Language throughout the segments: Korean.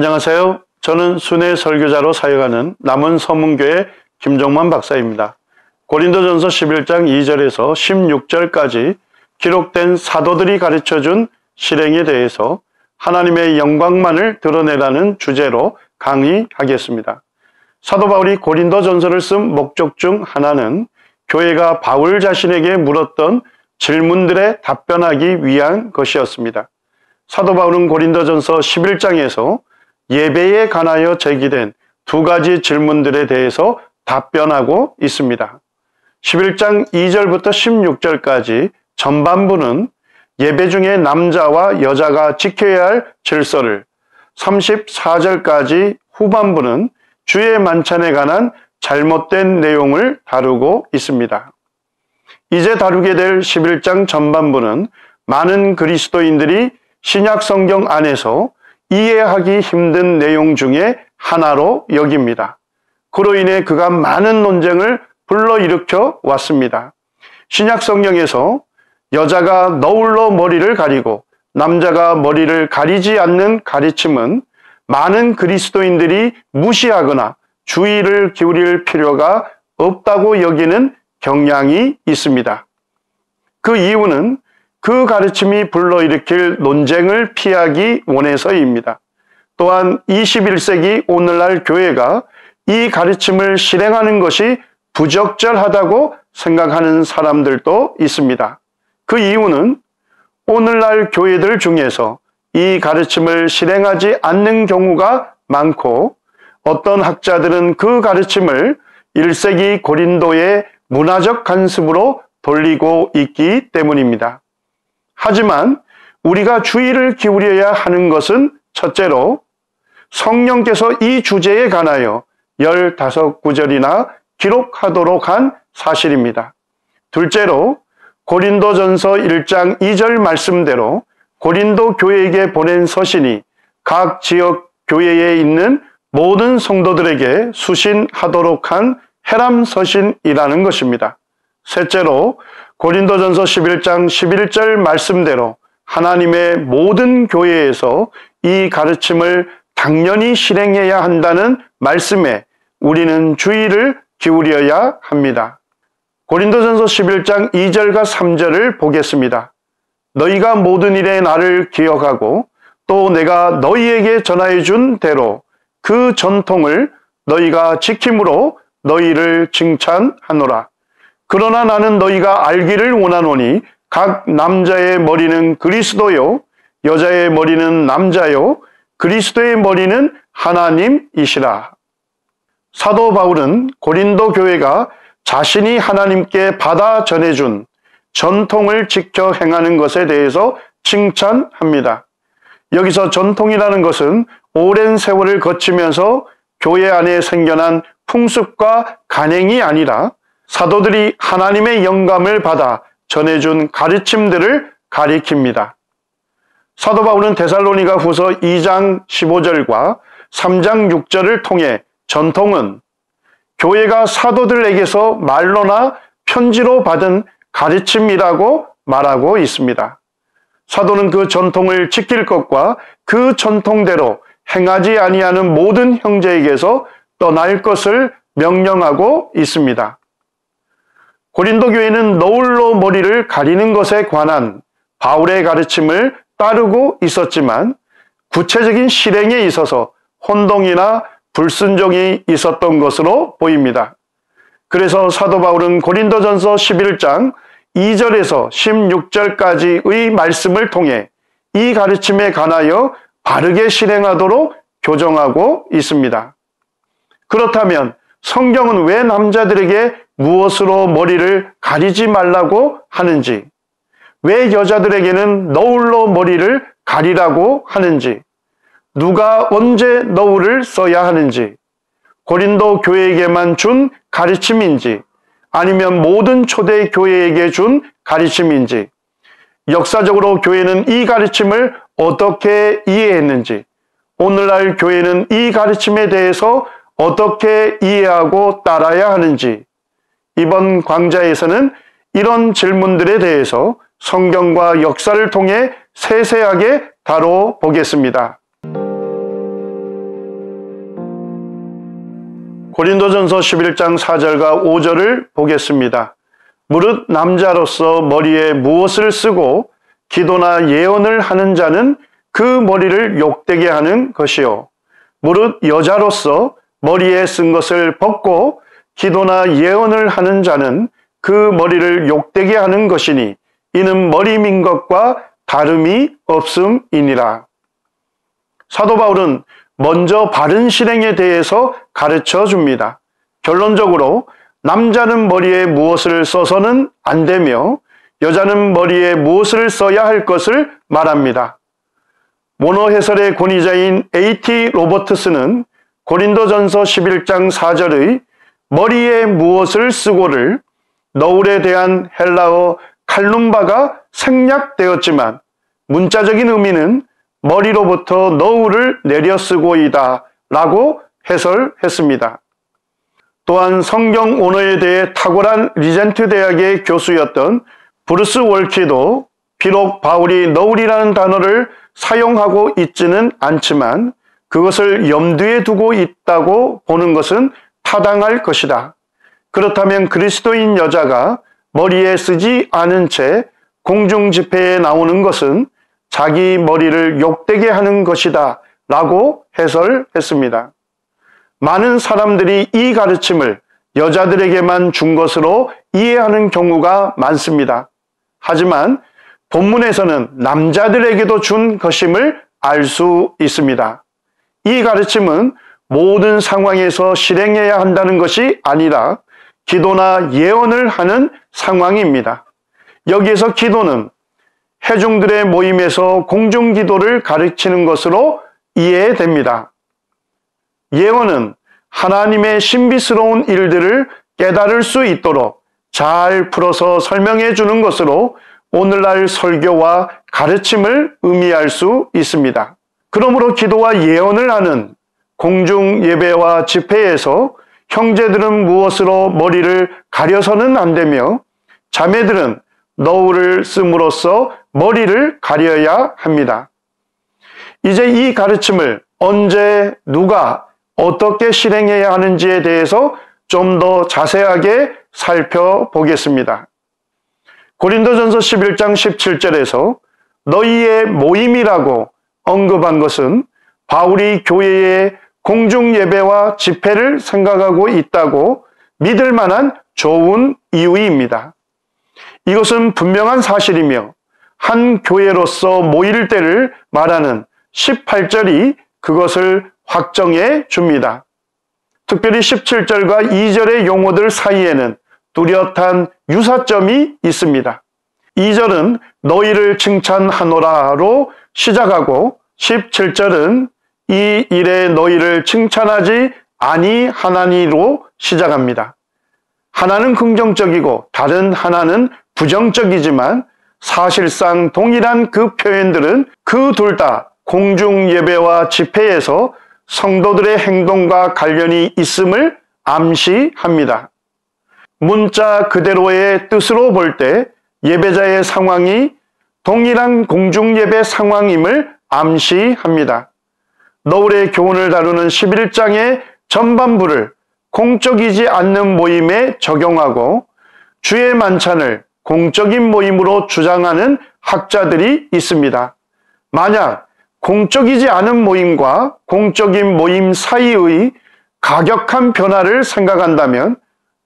안녕하세요. 저는 순회 설교자로 사역하는 남원서문교회 김종만 박사입니다. 고린도전서 11장 2절에서 16절까지 기록된 사도들이 가르쳐준 실행에 대해서 하나님의 영광만을 드러내라는 주제로 강의하겠습니다. 사도 바울이 고린도전서를 쓴 목적 중 하나는 교회가 바울 자신에게 물었던 질문들에 답변하기 위한 것이었습니다. 사도 바울은 고린도전서 11장에서 예배에 관하여 제기된 두 가지 질문들에 대해서 답변하고 있습니다. 11장 2절부터 16절까지 전반부는 예배 중에 남자와 여자가 지켜야 할 질서를, 34절까지 후반부는 주의 만찬에 관한 잘못된 내용을 다루고 있습니다. 이제 다루게 될 11장 전반부는 많은 그리스도인들이 신약 성경 안에서 이해하기 힘든 내용 중에 하나로 여깁니다. 그로 인해 그간 많은 논쟁을 불러일으켜 왔습니다. 신약 성경에서 여자가 너울로 머리를 가리고 남자가 머리를 가리지 않는 가르침은 많은 그리스도인들이 무시하거나 주의를 기울일 필요가 없다고 여기는 경향이 있습니다. 그 이유는 그 가르침이 불러일으킬 논쟁을 피하기 원해서입니다. 또한 21세기 오늘날 교회가 이 가르침을 실행하는 것이 부적절하다고 생각하는 사람들도 있습니다. 그 이유는 오늘날 교회들 중에서 이 가르침을 실행하지 않는 경우가 많고, 어떤 학자들은 그 가르침을 1세기 고린도의 문화적 관습으로 돌리고 있기 때문입니다. 하지만 우리가 주의를 기울여야 하는 것은 첫째로 성령께서 이 주제에 관하여 15구절이나 기록하도록 한 사실입니다. 둘째로 고린도전서 1장 2절 말씀대로 고린도 교회에게 보낸 서신이 각 지역 교회에 있는 모든 성도들에게 수신하도록 한 해람 서신이라는 것입니다. 셋째로 고린도전서 11장 11절 말씀대로 하나님의 모든 교회에서 이 가르침을 당연히 실행해야 한다는 말씀에 우리는 주의를 기울여야 합니다. 고린도전서 11장 2절과 3절을 보겠습니다. 너희가 모든 일에 나를 기억하고 또 내가 너희에게 전하여 준 대로 그 전통을 너희가 지킴으로 너희를 칭찬하노라. 그러나 나는 너희가 알기를 원하노니 각 남자의 머리는 그리스도요, 여자의 머리는 남자요, 그리스도의 머리는 하나님이시라. 사도 바울은 고린도 교회가 자신이 하나님께 받아 전해준 전통을 지켜 행하는 것에 대해서 칭찬합니다. 여기서 전통이라는 것은 오랜 세월을 거치면서 교회 안에 생겨난 풍습과 간행이 아니라 사도들이 하나님의 영감을 받아 전해준 가르침들을 가리킵니다. 사도 바울은 데살로니가 후서 2장 15절과 3장 6절을 통해 전통은 교회가 사도들에게서 말로나 편지로 받은 가르침이라고 말하고 있습니다. 사도는 그 전통을 지킬 것과 그 전통대로 행하지 아니하는 모든 형제에게서 떠날 것을 명령하고 있습니다. 고린도 교회는 너울로 머리를 가리는 것에 관한 바울의 가르침을 따르고 있었지만 구체적인 실행에 있어서 혼동이나 불순종이 있었던 것으로 보입니다. 그래서 사도 바울은 고린도전서 11장 2절에서 16절까지의 말씀을 통해 이 가르침에 관하여 바르게 실행하도록 교정하고 있습니다. 그렇다면 성경은 왜 남자들에게 무엇으로 머리를 가리지 말라고 하는지, 왜 여자들에게는 너울로 머리를 가리라고 하는지, 누가 언제 너울을 써야 하는지, 고린도 교회에게만 준 가르침인지 아니면 모든 초대 교회에게 준 가르침인지, 역사적으로 교회는 이 가르침을 어떻게 이해했는지, 오늘날 교회는 이 가르침에 대해서 어떻게 이해하고 따라야 하는지, 이번 강좌에서는 이런 질문들에 대해서 성경과 역사를 통해 세세하게 다뤄보겠습니다. 고린도전서 11장 4절과 5절을 보겠습니다. 무릇 남자로서 머리에 무엇을 쓰고 기도나 예언을 하는 자는 그 머리를 욕되게 하는 것이요. 무릇 여자로서 머리에 쓴 것을 벗고 기도나 예언을 하는 자는 그 머리를 욕되게 하는 것이니 이는 머리 민 것과 다름이 없음이니라. 사도 바울은 먼저 바른 실행에 대해서 가르쳐 줍니다. 결론적으로 남자는 머리에 무엇을 써서는 안 되며 여자는 머리에 무엇을 써야 할 것을 말합니다. 모노 해설의 권위자인 A.T. 로버트스는 고린도전서 11장 4절의 머리에 무엇을 쓰고를 너울에 대한 헬라어 칼룸바가 생략되었지만 문자적인 의미는 머리로부터 너울을 내려 쓰고이다 라고 해설했습니다. 또한 성경 언어에 대해 탁월한 리젠트 대학의 교수였던 브루스 월키도 비록 바울이 너울이라는 단어를 사용하고 있지는 않지만 그것을 염두에 두고 있다고 보는 것은 타당할 것이다. 그렇다면 그리스도인 여자가 머리에 쓰지 않은 채 공중 집회에 나오는 것은 자기 머리를 욕되게 하는 것이다 라고 해설했습니다. 많은 사람들이 이 가르침을 여자들에게만 준 것으로 이해하는 경우가 많습니다. 하지만 본문에서는 남자들에게도 준 것임을 알 수 있습니다. 이 가르침은 모든 상황에서 실행해야 한다는 것이 아니라 기도나 예언을 하는 상황입니다. 여기에서 기도는 회중들의 모임에서 공중기도를 가르치는 것으로 이해됩니다. 예언은 하나님의 신비스러운 일들을 깨달을 수 있도록 잘 풀어서 설명해 주는 것으로 오늘날 설교와 가르침을 의미할 수 있습니다. 그러므로 기도와 예언을 하는 공중 예배와 집회에서 형제들은 무엇으로 머리를 가려서는 안 되며 자매들은 너울을 씀으로써 머리를 가려야 합니다. 이제 이 가르침을 언제 누가 어떻게 실행해야 하는지에 대해서 좀 더 자세하게 살펴보겠습니다. 고린도전서 11장 17절에서 너희의 모임이라고 언급한 것은 바울이 교회의 공중 예배와 집회를 생각하고 있다고 믿을 만한 좋은 이유입니다. 이것은 분명한 사실이며 한 교회로서 모일 때를 말하는 18절이 그것을 확정해 줍니다. 특별히 17절과 2절의 용어들 사이에는 뚜렷한 유사점이 있습니다. 2절은 너희를 칭찬하노라로 시작하고 17절은 이 일에 너희를 칭찬하지 아니하나니로 시작합니다. 하나는 긍정적이고 다른 하나는 부정적이지만 사실상 동일한 그 표현들은 그 둘 다 공중 예배와 집회에서 성도들의 행동과 관련이 있음을 암시합니다. 문자 그대로의 뜻으로 볼 때 예배자의 상황이 동일한 공중 예배 상황임을 암시합니다. 너울의 교훈을 다루는 11장의 전반부를 공적이지 않는 모임에 적용하고 주의 만찬을 공적인 모임으로 주장하는 학자들이 있습니다. 만약 공적이지 않은 모임과 공적인 모임 사이의 가격한 변화를 생각한다면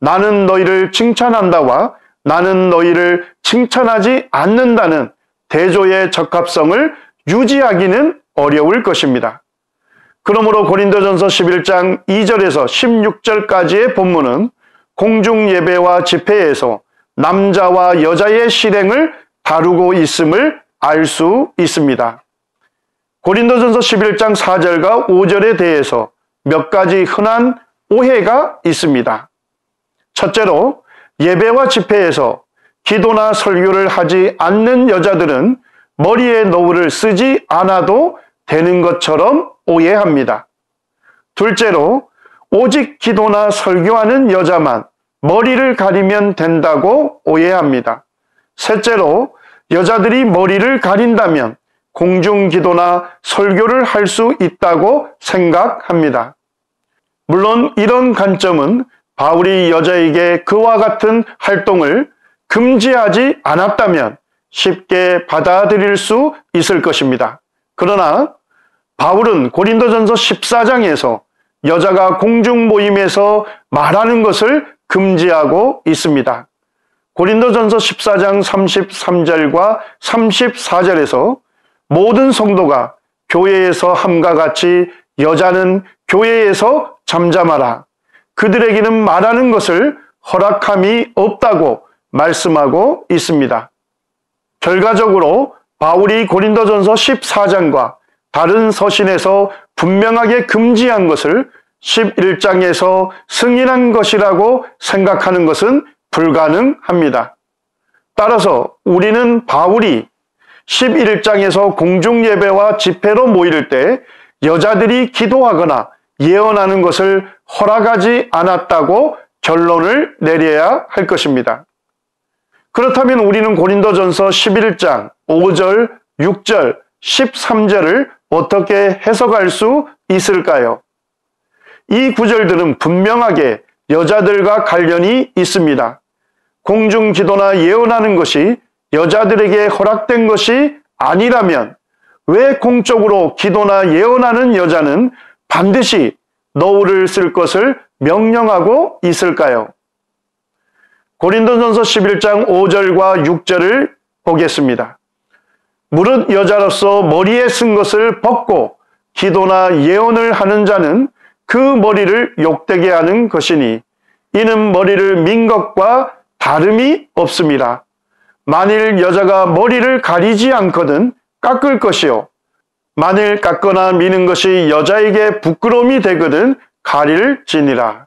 나는 너희를 칭찬한다와 나는 너희를 칭찬하지 않는다는 대조의 적합성을 유지하기는 어려울 것입니다. 그러므로 고린도전서 11장 2절에서 16절까지의 본문은 공중 예배와 집회에서 남자와 여자의 실행을 다루고 있음을 알 수 있습니다. 고린도전서 11장 4절과 5절에 대해서 몇 가지 흔한 오해가 있습니다. 첫째로 예배와 집회에서 기도나 설교를 하지 않는 여자들은 머리에 너울을 쓰지 않아도 되는 것처럼 오해합니다. 둘째로 오직 기도나 설교하는 여자만 머리를 가리면 된다고 오해합니다. 셋째로 여자들이 머리를 가린다면 공중 기도나 설교를 할 수 있다고 생각합니다. 물론 이런 관점은 바울이 여자에게 그와 같은 활동을 금지하지 않았다면 쉽게 받아들일 수 있을 것입니다. 그러나 바울은 고린도전서 14장에서 여자가 공중 모임에서 말하는 것을 금지하고 있습니다. 고린도전서 14장 33절과 34절에서 모든 성도가 교회에서 함과 같이 여자는 교회에서 잠잠하라. 그들에게는 말하는 것을 허락함이 없다고 말씀하고 있습니다. 결과적으로 바울이 고린도전서 14장과 다른 서신에서 분명하게 금지한 것을 11장에서 승인한 것이라고 생각하는 것은 불가능합니다. 따라서 우리는 바울이 11장에서 공중예배와 집회로 모일 때 여자들이 기도하거나 예언하는 것을 허락하지 않았다고 결론을 내려야 할 것입니다. 그렇다면 우리는 고린도전서 11장 5절, 6절, 13절을 어떻게 해석할 수 있을까요? 이 구절들은 분명하게 여자들과 관련이 있습니다. 공중 기도나 예언하는 것이 여자들에게 허락된 것이 아니라면 왜 공적으로 기도나 예언하는 여자는 반드시 너울을 쓸 것을 명령하고 있을까요? 고린도전서 11장 5절과 6절을 보겠습니다. 무릇 여자로서 머리에 쓴 것을 벗고 기도나 예언을 하는 자는 그 머리를 욕되게 하는 것이니 이는 머리를 민 것과 다름이 없습니다. 만일 여자가 머리를 가리지 않거든 깎을 것이요 만일 깎거나 미는 것이 여자에게 부끄러움이 되거든 가릴지니라.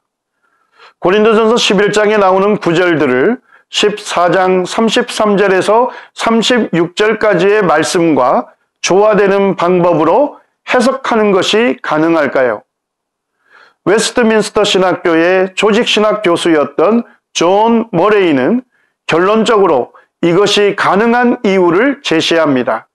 고린도전서 11장에 나오는 구절들을 14장 33절에서 36절까지의 말씀과 조화되는 방법으로 해석하는 것이 가능할까요? 웨스트민스터 신학교의 조직신학 교수였던 존 머레이는 결론적으로 이것이 가능한 이유를 제시합니다.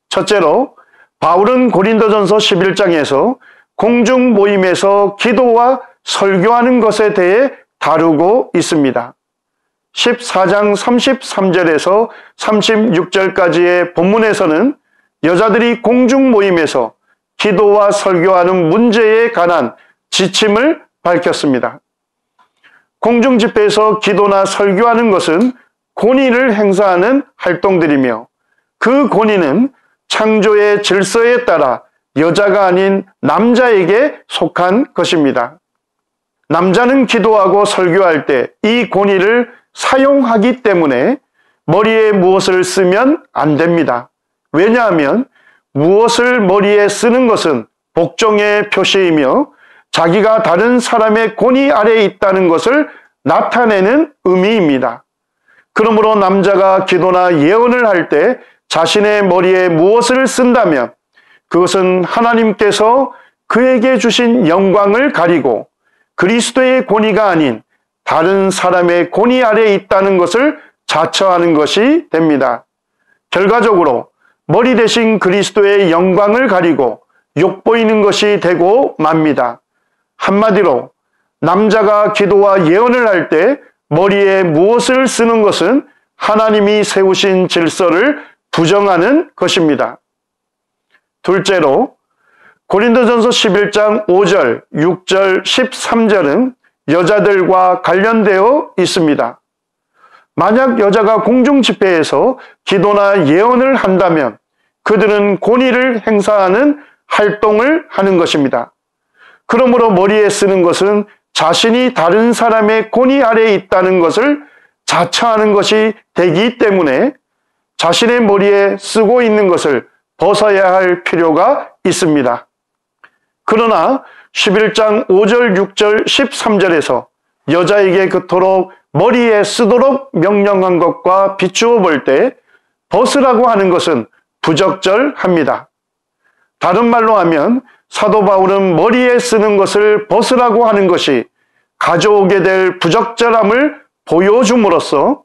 첫째로 바울은 고린도전서 11장에서 공중 모임에서 기도와 설교하는 것에 대해 다루고 있습니다. 14장 33절에서 36절까지의 본문에서는 여자들이 공중 모임에서 기도와 설교하는 문제에 관한 지침을 밝혔습니다. 공중 집회에서 기도나 설교하는 것은 권위를 행사하는 활동들이며 그 권위는 창조의 질서에 따라 여자가 아닌 남자에게 속한 것입니다. 남자는 기도하고 설교할 때 이 권위를 사용하기 때문에 머리에 무엇을 쓰면 안 됩니다. 왜냐하면 무엇을 머리에 쓰는 것은 복종의 표시이며 자기가 다른 사람의 권위 아래에 있다는 것을 나타내는 의미입니다. 그러므로 남자가 기도나 예언을 할 때 자신의 머리에 무엇을 쓴다면 그것은 하나님께서 그에게 주신 영광을 가리고 그리스도의 권위가 아닌 다른 사람의 권위 아래에 있다는 것을 자처하는 것이 됩니다. 결과적으로 머리 대신 그리스도의 영광을 가리고 욕보이는 것이 되고 맙니다. 한마디로 남자가 기도와 예언을 할 때 머리에 무엇을 쓰는 것은 하나님이 세우신 질서를 부정하는 것입니다. 둘째로 고린도전서 11장 5절, 6절, 13절은 여자들과 관련되어 있습니다. 만약 여자가 공중 집회에서 기도나 예언을 한다면 그들은 권위를 행사하는 활동을 하는 것입니다. 그러므로 머리에 쓰는 것은 자신이 다른 사람의 권위 아래에 있다는 것을 자처하는 것이 되기 때문에 자신의 머리에 쓰고 있는 것을 벗어야 할 필요가 있습니다. 그러나 11장 5절, 6절, 13절에서 여자에게 그토록 머리에 쓰도록 명령한 것과 비추어 볼 때 벗으라고 하는 것은 부적절합니다. 다른 말로 하면 사도 바울은 머리에 쓰는 것을 벗으라고 하는 것이 가져오게 될 부적절함을 보여줌으로써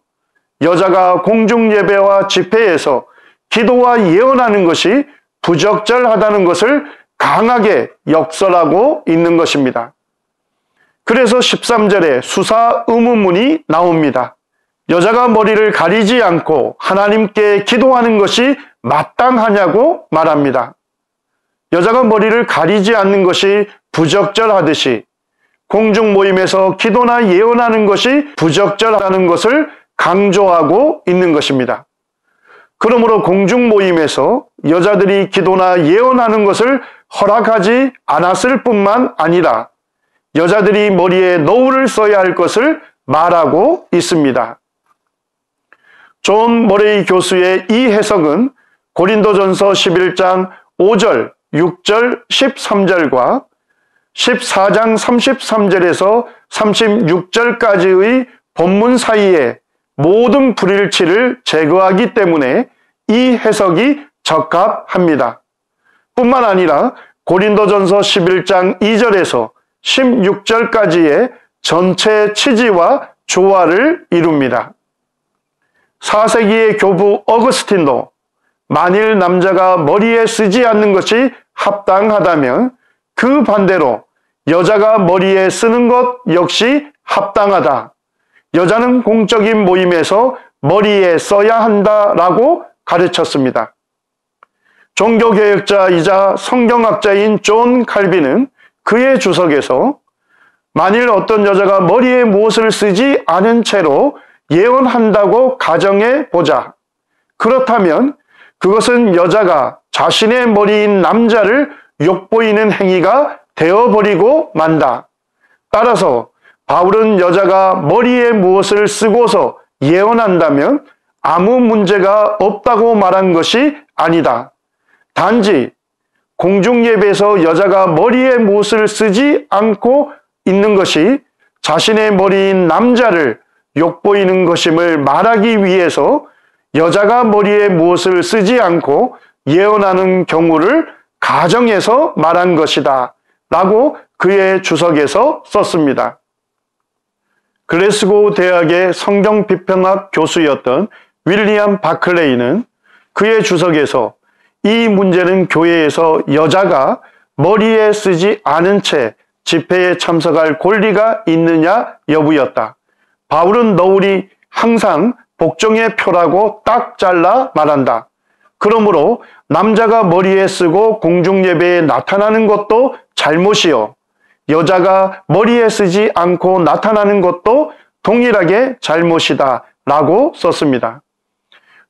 여자가 공중예배와 집회에서 기도와 예언하는 것이 부적절하다는 것을 강하게 역설하고 있는 것입니다. 그래서 13절에 수사 의문문이 나옵니다. 여자가 머리를 가리지 않고 하나님께 기도하는 것이 마땅하냐고 말합니다. 여자가 머리를 가리지 않는 것이 부적절하듯이 공중 모임에서 기도나 예언하는 것이 부적절하다는 것을 강조하고 있는 것입니다. 그러므로 공중 모임에서 여자들이 기도나 예언하는 것을 허락하지 않았을 뿐만 아니라 여자들이 머리에 너울을 써야 할 것을 말하고 있습니다. 존 머레이 교수의 이 해석은 고린도전서 11장 5절, 6절, 13절과 14장 33절에서 36절까지의 본문 사이에 모든 불일치를 제거하기 때문에 이 해석이 적합합니다. 뿐만 아니라 고린도전서 11장 2절에서 16절까지의 전체 취지와 조화를 이룹니다. 4세기의 교부 어거스틴도 만일 남자가 머리에 쓰지 않는 것이 합당하다면 그 반대로 여자가 머리에 쓰는 것 역시 합당하다. 여자는 공적인 모임에서 머리에 써야 한다라고 가르쳤습니다. 종교개혁자이자 성경학자인 존 칼빈은 그의 주석에서 만일 어떤 여자가 머리에 무엇을 쓰지 않은 채로 예언한다고 가정해 보자. 그렇다면 그것은 여자가 자신의 머리인 남자를 욕보이는 행위가 되어버리고 만다. 따라서 바울은 여자가 머리에 무엇을 쓰고서 예언한다면 아무 문제가 없다고 말한 것이 아니다. 단지 공중예배에서 여자가 머리에 무엇을 쓰지 않고 있는 것이 자신의 머리인 남자를 욕보이는 것임을 말하기 위해서 여자가 머리에 무엇을 쓰지 않고 예언하는 경우를 가정해서 말한 것이다 라고 그의 주석에서 썼습니다. 글래스고 대학의 성경비평학 교수였던 윌리엄 바클레이는 그의 주석에서 이 문제는 교회에서 여자가 머리에 쓰지 않은 채 집회에 참석할 권리가 있느냐 여부였다. 바울은 너울이 항상 복종의 표라고 딱 잘라 말한다. 그러므로 남자가 머리에 쓰고 공중예배에 나타나는 것도 잘못이요. 여자가 머리에 쓰지 않고 나타나는 것도 동일하게 잘못이다 라고 썼습니다.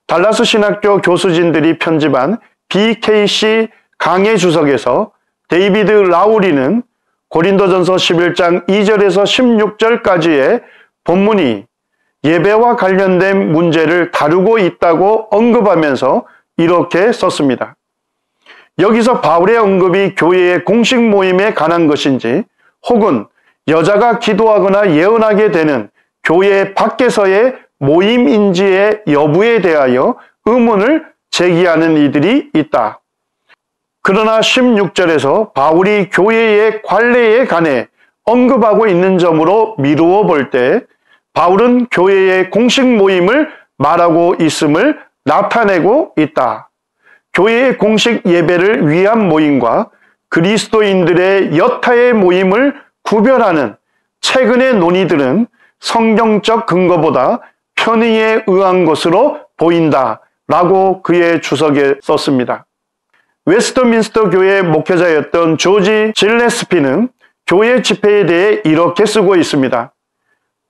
달라스 신학교 교수진들이 편집한 BKC 강해 주석에서 데이비드 라우리는 고린도전서 11장 2절에서 16절까지의 본문이 예배와 관련된 문제를 다루고 있다고 언급하면서 이렇게 썼습니다. 여기서 바울의 언급이 교회의 공식 모임에 관한 것인지 혹은 여자가 기도하거나 예언하게 되는 교회 밖에서의 모임인지의 여부에 대하여 의문을 제기하는 이들이 있다. 그러나 16절에서 바울이 교회의 관례에 관해 언급하고 있는 점으로 미루어 볼 때 바울은 교회의 공식 모임을 말하고 있음을 나타내고 있다. 교회의 공식 예배를 위한 모임과 그리스도인들의 여타의 모임을 구별하는 최근의 논의들은 성경적 근거보다 편의에 의한 것으로 보인다 라고 그의 주석에 썼습니다. 웨스트민스터 교회 목회자였던 조지 질레스피는 교회 집회에 대해 이렇게 쓰고 있습니다.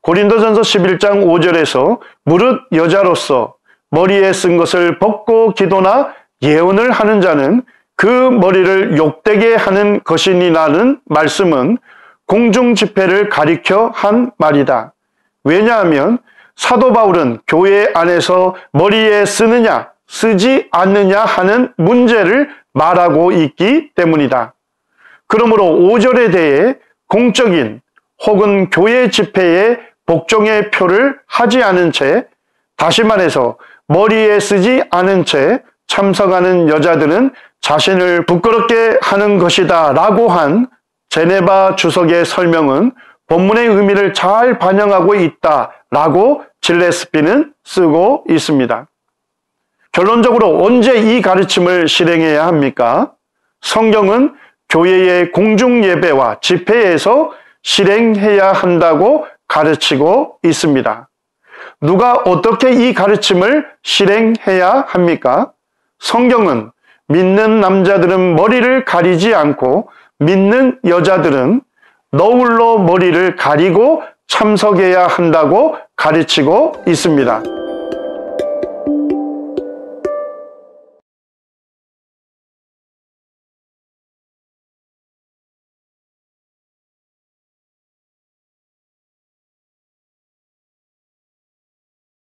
고린도전서 11장 5절에서 무릇 여자로서 머리에 쓴 것을 벗고 기도나 예언을 하는 자는 그 머리를 욕되게 하는 것이니라는 말씀은 공중 집회를 가리켜 한 말이다. 왜냐하면 사도 바울은 교회 안에서 머리에 쓰느냐 쓰지 않느냐 하는 문제를 말하고 있기 때문이다. 그러므로 5절에 대해 공적인 혹은 교회 집회에 복종의 표를 하지 않은 채, 다시 말해서 머리에 쓰지 않은 채 참석하는 여자들은 자신을 부끄럽게 하는 것이다 라고 한 제네바 주석의 설명은 본문의 의미를 잘 반영하고 있다 라고 질레스피는 쓰고 있습니다. 결론적으로 언제 이 가르침을 실행해야 합니까? 성경은 교회의 공중 예배와 집회에서 실행해야 한다고 가르치고 있습니다. 누가 어떻게 이 가르침을 실행해야 합니까? 성경은 믿는 남자들은 머리를 가리지 않고 믿는 여자들은 너울로 머리를 가리고 참석해야 한다고 가르치고 있습니다.